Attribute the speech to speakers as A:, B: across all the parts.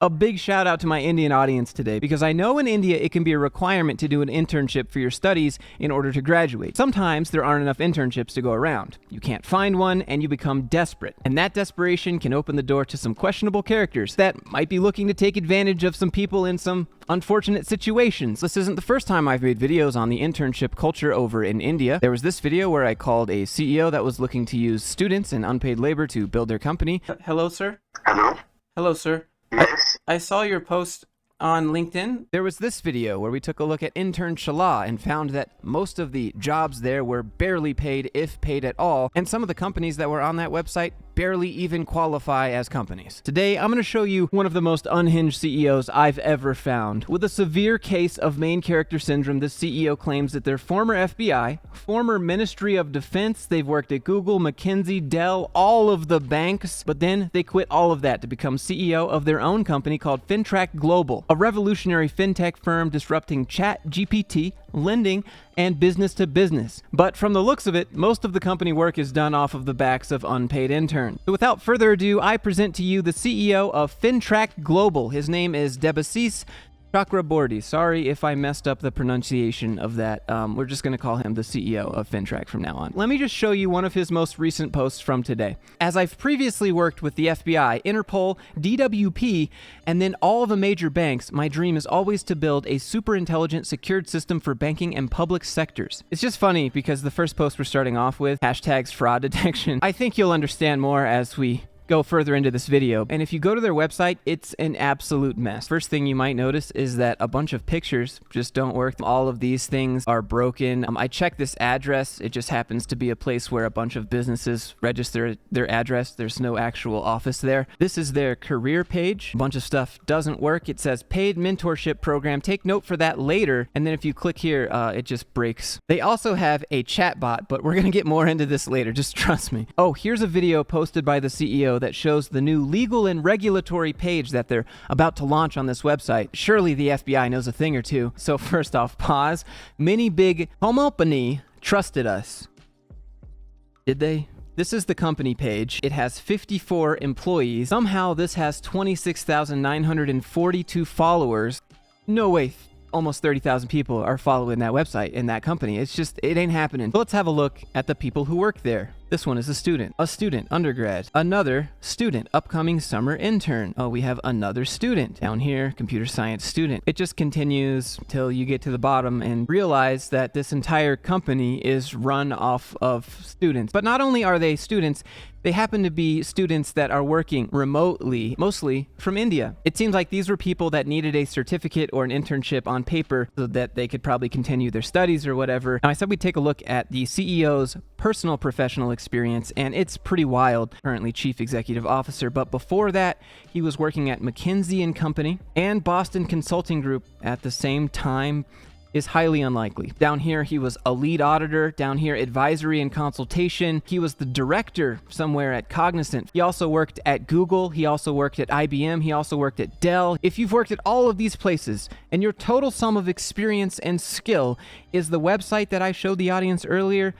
A: A big shout out to my Indian audience today, because I know in India it can be a requirement to do an internship for your studies in order to graduate. Sometimes there aren't enough internships to go around. You can't find one and you become desperate. And that desperation can open the door to some questionable characters that might be looking to take advantage of some people in some unfortunate situations. This isn't the first time I've made videos on the internship culture over in India. There was this video where I called a CEO that was looking to use students and unpaid labor to build their company. Hello, sir?
B: Hello?
A: Hello, sir.
B: Yes?
A: I saw your post on LinkedIn. There was this video where we took a look at Intern Shala and found that most of the jobs there were barely paid, if paid at all, and some of the companies that were on that website barely even qualify as companies. Today, I'm going to show you one of the most unhinged CEOs I've ever found. With a severe case of main character syndrome, this CEO claims that they're former FBI, former Ministry of Defense, they've worked at Google, McKinsey, Dell, all of the banks, but then they quit all of that to become CEO of their own company called FinTrack Global, a revolutionary fintech firm disrupting chat, GPT, lending, and business to business. But from the looks of it, most of the company work is done off of the backs of unpaid interns. So without further ado, I present to you the CEO of FinTrack Global. His name is Debashish Chakraborty. Sorry if I messed up the pronunciation of that. We're just going to call him the CEO of FinTrack from now on. Let me just show you one of his most recent posts from today. As I've previously worked with the FBI, Interpol, DWP, and then all the major banks, my dream is always to build a super intelligent secured system for banking and public sectors. It's just funny because the first post we're starting off with, hashtags fraud detection. I think you'll understand more as we go further into this video. And if you go to their website, it's an absolute mess. First thing you might notice is that a bunch of pictures just don't work. All of these things are broken. I checked this address. It just happens to be a place where a bunch of businesses register their address. There's no actual office there. This is their career page. A bunch of stuff doesn't work. It says paid mentorship program. Take note for that later. And then if you click here, it just breaks. They also have a chat bot, but we're going to get more into this later. Just trust me. Oh, here's a video posted by the CEO that shows the new legal and regulatory page that they're about to launch on this website. Surely the FBI knows a thing or two. So first off, pause. Many big company trusted us. Did they? This is the company page. It has 54 employees. Somehow this has 26,942 followers. No way. Almost 30,000 people are following that website in that company. It's just, it ain't happening. So let's have a look at the people who work there. This one is a student, undergrad, another student, upcoming summer intern. Oh, we have another student down here, computer science student. It just continues till you get to the bottom and realize that this entire company is run off of students. But not only are they students, they happen to be students that are working remotely, mostly from India. It seems like these were people that needed a certificate or an internship on paper so that they could probably continue their studies or whatever. Now, I said we'd take a look at the CEO's personal professional experience, and it's pretty wild. Currently chief executive officer, but before that, he was working at McKinsey & Company and Boston Consulting Group at the same time. Is highly unlikely. Down here, he was a lead auditor. Down here, advisory and consultation. He was the director somewhere at Cognizant. He also worked at Google. He also worked at IBM. He also worked at Dell. If you've worked at all of these places and your total sum of experience and skill is the website that I showed the audience earlier,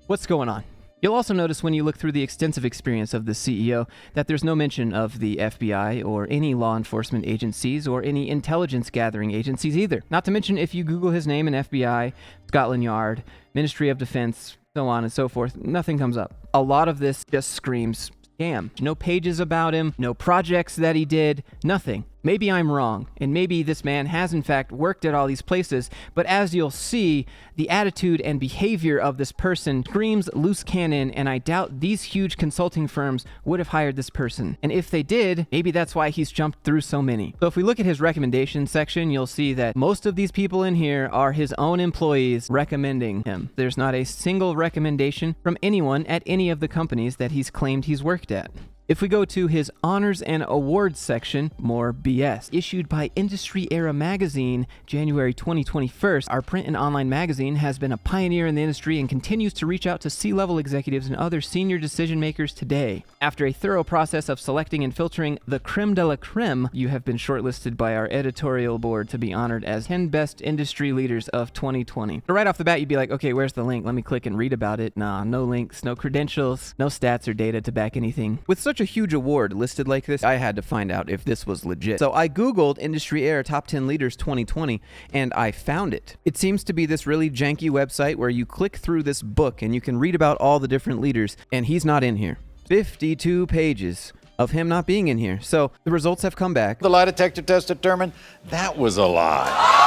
A: what's going on? You'll also notice when you look through the extensive experience of the CEO that there's no mention of the FBI or any law enforcement agencies or any intelligence gathering agencies either. Not to mention if you Google his name in FBI, Scotland Yard, Ministry of Defense, so on and so forth, nothing comes up. A lot of this just screams scam. No pages about him, no projects that he did, nothing. Maybe I'm wrong, and maybe this man has in fact worked at all these places, but as you'll see, the attitude and behavior of this person screams loose cannon, and I doubt these huge consulting firms would have hired this person. And if they did, maybe that's why he's jumped through so many. So if we look at his recommendation section, you'll see that most of these people in here are his own employees recommending him. There's not a single recommendation from anyone at any of the companies that he's claimed he's worked at. If we go to his honors and awards section, more BS. Issued by Industry Era magazine, January 2021, our print and online magazine has been a pioneer in the industry and continues to reach out to C-level executives and other senior decision makers today. After a thorough process of selecting and filtering the creme de la creme, you have been shortlisted by our editorial board to be honored as 10 best industry leaders of 2020. So right off the bat, you'd be like, okay, where's the link? Let me click and read about it. Nah, no links, no credentials, no stats or data to back anything. With such a a huge award listed like this, I had to find out if this was legit. So I Googled Industry Air Top 10 Leaders 2020, and I found it. It seems to be this really janky website where you click through this book and you can read about all the different leaders, and he's not in here. 52 pages of him not being in here. So the results have come back.
B: The lie detector test determined that was a lie.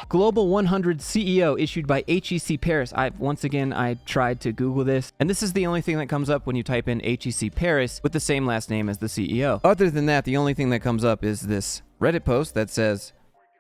A: Global 100 CEO issued by HEC Paris. Once again, I tried to Google this, and this is the only thing that comes up when you type in HEC Paris with the same last name as the CEO. Other than that, the only thing that comes up is this Reddit post that says,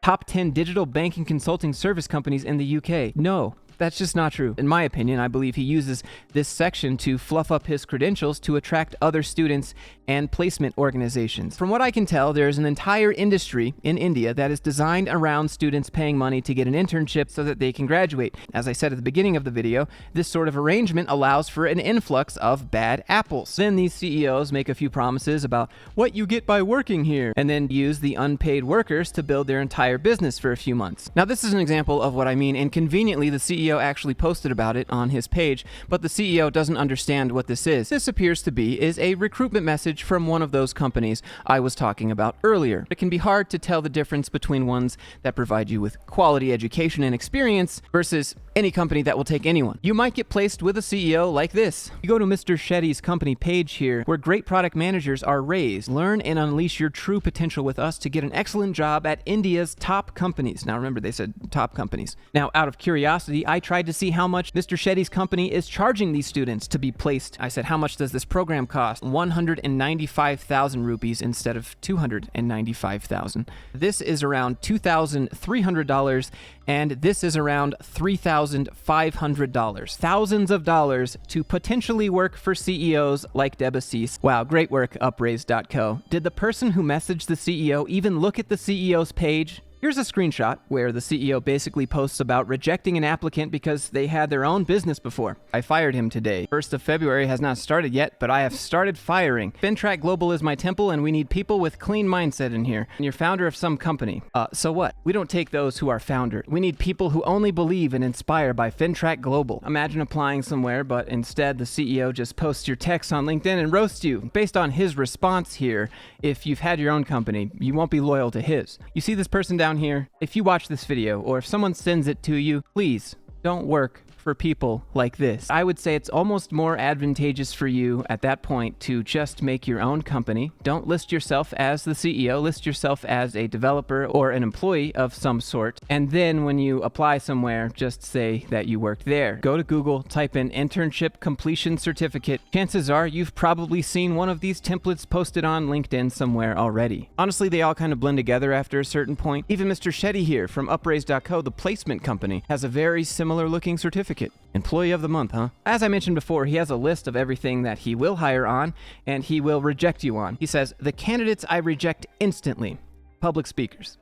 A: Top 10 digital banking consulting service companies in the UK. No, that's just not true. In my opinion, I believe he uses this section to fluff up his credentials to attract other students and placement organizations. From what I can tell, there's an entire industry in India that is designed around students paying money to get an internship so that they can graduate. As I said at the beginning of the video, this sort of arrangement allows for an influx of bad apples. Then these CEOs make a few promises about what you get by working here, and then use the unpaid workers to build their entire business for a few months. Now, this is an example of what I mean, and conveniently, the CEO actually posted about it on his page, but the CEO doesn't understand what this is. This appears to be a recruitment message from one of those companies I was talking about earlier. It can be hard to tell the difference between ones that provide you with quality education and experience versus any company that will take anyone. You might get placed with a CEO like this. You go to Mr. Shetty's company page here, where great product managers are raised. Learn and unleash your true potential with us to get an excellent job at India's top companies. Now remember, they said top companies. Now, out of curiosity, I tried to see how much Mr. Shetty's company is charging these students to be placed. I said, how much does this program cost? 195,000 rupees instead of 295,000. This is around $2,300, and this is around $3,500. Thousands of dollars to potentially work for CEOs like Deb Assis. Wow, great work, Upraise.co. Did the person who messaged the CEO even look at the CEO's page? Here's a screenshot where the CEO basically posts about rejecting an applicant because they had their own business before. I fired him today. 1st of February has not started yet, but I have started firing. FinTrack Global is my temple, and we need people with clean mindset in here. And you're founder of some company. So what? We don't take those who are founder. We need people who only believe and inspire by FinTrack Global. Imagine applying somewhere, but instead the CEO just posts your text on LinkedIn and roasts you. Based on his response here, if you've had your own company, you won't be loyal to his. You see this person down here? If you watch this video, or if someone sends it to you, please don't work for people like this. I would say it's almost more advantageous for you at that point to just make your own company. Don't list yourself as the CEO, list yourself as a developer or an employee of some sort. And then when you apply somewhere, just say that you worked there. Go to Google, type in internship completion certificate. Chances are you've probably seen one of these templates posted on LinkedIn somewhere already. Honestly, they all kind of blend together after a certain point. Even Mr. Shetty here from Upraise.co, the placement company, has a very similar looking certificate. Employee of the month, huh? As I mentioned before, he has a list of everything that he will hire on and he will reject you on. He says, the candidates I reject instantly. Public speakers.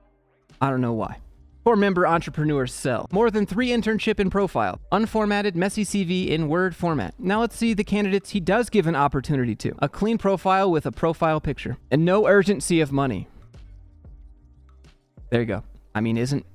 A: I don't know why. 4-member entrepreneurs sell. More than 3 internship in profile. Unformatted, messy CV in Word format. Now let's see the candidates he does give an opportunity to. A clean profile with a profile picture. And no urgency of money. There you go. I mean, isn't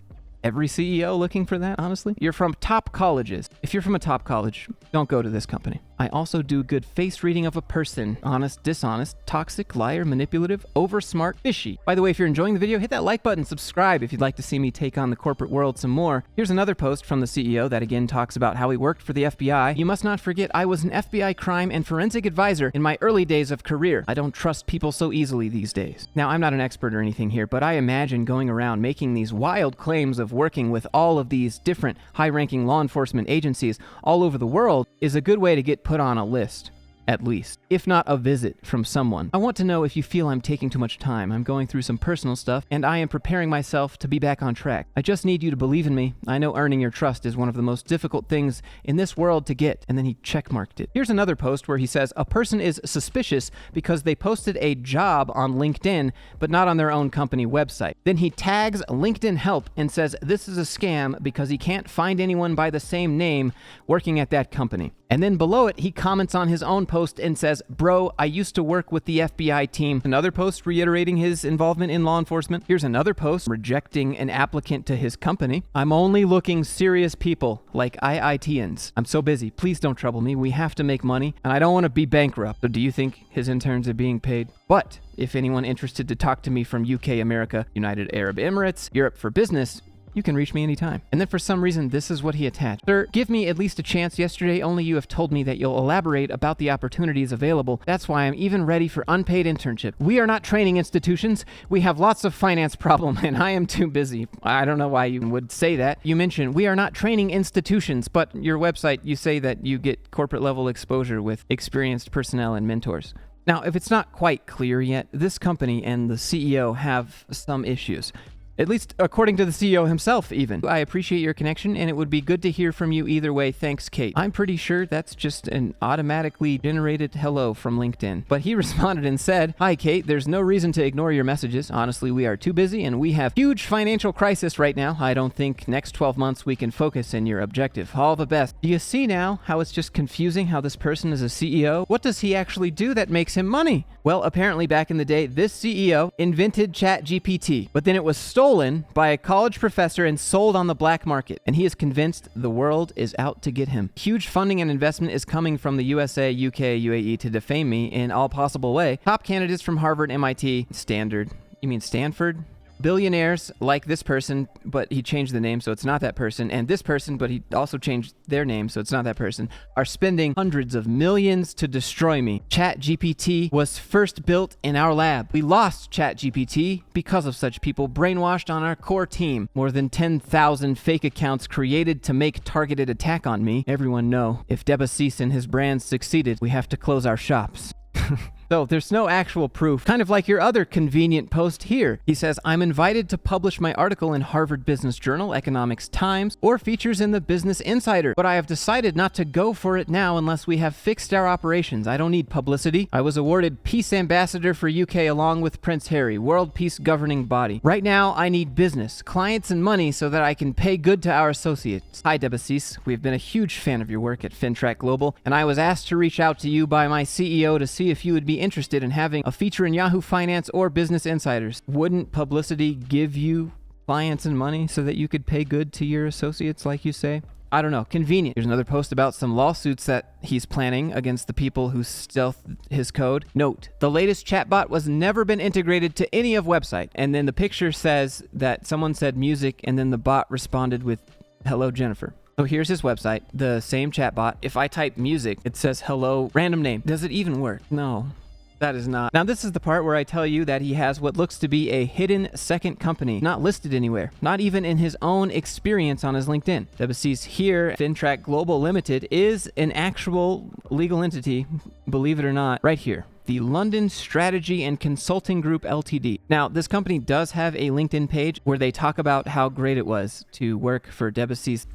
A: every CEO looking for that, honestly? You're from top colleges. If you're from a top college, don't go to this company. I also do good face reading of a person. Honest, dishonest, toxic, liar, manipulative, oversmart, fishy. By the way, if you're enjoying the video, hit that like button, subscribe if you'd like to see me take on the corporate world some more. Here's another post from the CEO that again talks about how he worked for the FBI. You must not forget I was an FBI crime and forensic advisor in my early days of career. I don't trust people so easily these days. Now, I'm not an expert or anything here, but I imagine going around making these wild claims of working with all of these different high-ranking law enforcement agencies all over the world is a good way to get put on a list, at least, if not a visit from someone. I want to know if you feel I'm taking too much time. I'm going through some personal stuff, and I am preparing myself to be back on track. I just need you to believe in me. I know earning your trust is one of the most difficult things in this world to get, and then he checkmarked it. Here's another post where he says, a person is suspicious because they posted a job on LinkedIn, but not on their own company website. Then he tags LinkedIn help and says this is a scam because he can't find anyone by the same name working at that company. And then below it, he comments on his own post and says, bro, I used to work with the FBI team. Another post reiterating his involvement in law enforcement. Here's another post rejecting an applicant to his company. I'm only looking serious people like IITians. I'm so busy. Please don't trouble me. We have to make money and I don't want to be bankrupt. So do you think his interns are being paid? But if anyone interested to talk to me from UK, America, United Arab Emirates, Europe for business, you can reach me anytime. And then for some reason, this is what he attached. Sir, give me at least a chance. Yesterday, only you have told me that you'll elaborate about the opportunities available. That's why I'm even ready for unpaid internship. We are not training institutions. We have lots of finance problem and I am too busy. I don't know why you would say that. You mentioned we are not training institutions, but your website, you say that you get corporate level exposure with experienced personnel and mentors. Now, if it's not quite clear yet, this company and the CEO have some issues. At least according to the CEO himself, even. I appreciate your connection, and it would be good to hear from you either way. Thanks, Kate. I'm pretty sure that's just an automatically generated hello from LinkedIn. But he responded and said, hi, Kate, there's no reason to ignore your messages. Honestly, we are too busy, and we have huge financial crisis right now. I don't think next 12 months we can focus in your objective. All the best. Do you see now how it's just confusing how this person is a CEO? What does he actually do that makes him money? Well, apparently back in the day, this CEO invented ChatGPT, but then it was stolen by a college professor and sold on the black market, and he is convinced the world is out to get him. Huge funding and investment is coming from the USA, UK, UAE to defame me in all possible way. Top candidates from Harvard, MIT, Stanford? Billionaires like this person, but he changed the name, so it's not that person, and this person, but he also changed their name, so it's not that person, are spending hundreds of millions to destroy me. ChatGPT was first built in our lab. We lost ChatGPT because of such people brainwashed on our core team. More than 10,000 fake accounts created to make targeted attack on me. Everyone know, if Debassis and his brands succeeded, we have to close our shops. So there's no actual proof, kind of like your other convenient post here. He says, I'm invited to publish my article in Harvard Business Journal, Economics Times, or features in the Business Insider, but I have decided not to go for it now unless we have fixed our operations. I don't need publicity. I was awarded Peace Ambassador for UK along with Prince Harry, World Peace Governing Body. Right now, I need business, clients, and money so that I can pay good to our associates. Hi, Debassis. We've been a huge fan of your work at FinTrack Global, and I was asked to reach out to you by my CEO to see if you would be interested in having a feature in Yahoo Finance or Business Insiders. Wouldn't publicity give you clients and money so that you could pay good to your associates, like you say? I don't know. Convenient. Here's another post about some lawsuits that he's planning against the people who stealthed his code. Note, the latest chatbot was never been integrated to any of website. And then the picture says that someone said music, and then the bot responded with, hello, Jennifer. So here's his website, the same chatbot. If I type music, it says hello, random name. Does it even work? No. That is not. Now, this is the part where I tell you that he has what looks to be a hidden second company, not listed anywhere, not even in his own experience on his LinkedIn. Debassis here, FinTrack Global Limited, is an actual legal entity, believe it or not, right here. The London Strategy and Consulting Group Ltd. Now, this company does have a LinkedIn page where they talk about how great it was to work for Debassis.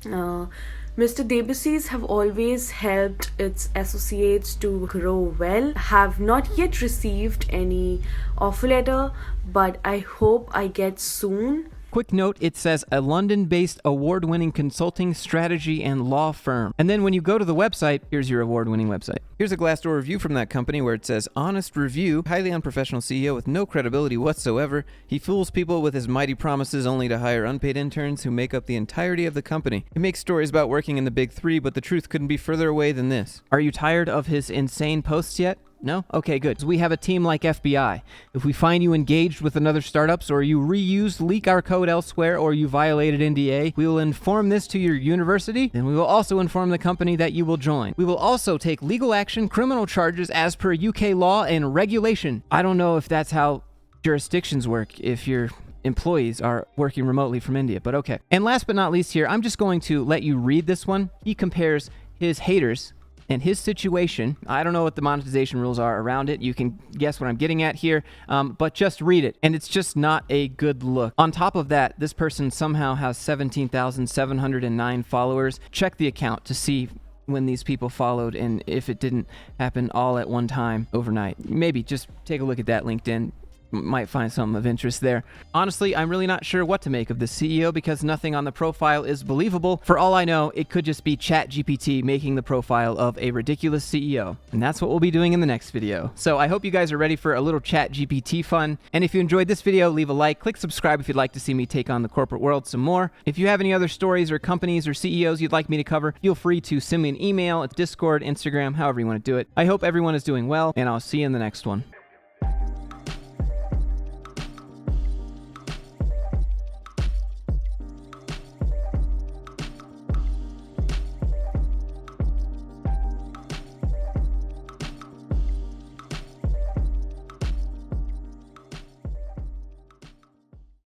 C: Mr. Debassis have always helped its associates to grow well. Have not yet received any offer letter, but I hope I get soon.
A: Quick note, it says a London-based award-winning consulting, strategy, and law firm. And then when you go to the website, here's your award-winning website. Here's a Glassdoor review from that company where it says, honest review, highly unprofessional CEO with no credibility whatsoever. He fools people with his mighty promises only to hire unpaid interns who make up the entirety of the company. He makes stories about working in the big three, but the truth couldn't be further away than this. Are you tired of his insane posts yet? No? Okay, good. So we have a team like FBI. If we find you engaged with another startups or you reused, leak our code elsewhere, or you violated NDA, we will inform this to your university, and we will also inform the company that you will join. We will also take legal action, criminal charges as per UK law and regulation. I don't know if that's how jurisdictions work, if your employees are working remotely from India, but okay. And last but not least here, I'm just going to let you read this one. He compares his haters and his situation. I don't know what the monetization rules are around it. You can guess what I'm getting at here, but just read it. And it's just not a good look. On top of that, this person somehow has 17,709 followers. Check the account to see when these people followed and if it didn't happen all at one time overnight. Maybe just take a look at that LinkedIn. might find something of interest there. Honestly, I'm really not sure what to make of this CEO because nothing on the profile is believable. For all I know, it could just be ChatGPT making the profile of a ridiculous CEO. And that's what we'll be doing in the next video. So I hope you guys are ready for a little ChatGPT fun. And if you enjoyed this video, leave a like, click subscribe if you'd like to see me take on the corporate world some more. If you have any other stories or companies or CEOs you'd like me to cover, feel free to send me an email at Discord, Instagram, however you want to do it. I hope everyone is doing well, and I'll see you in the next one.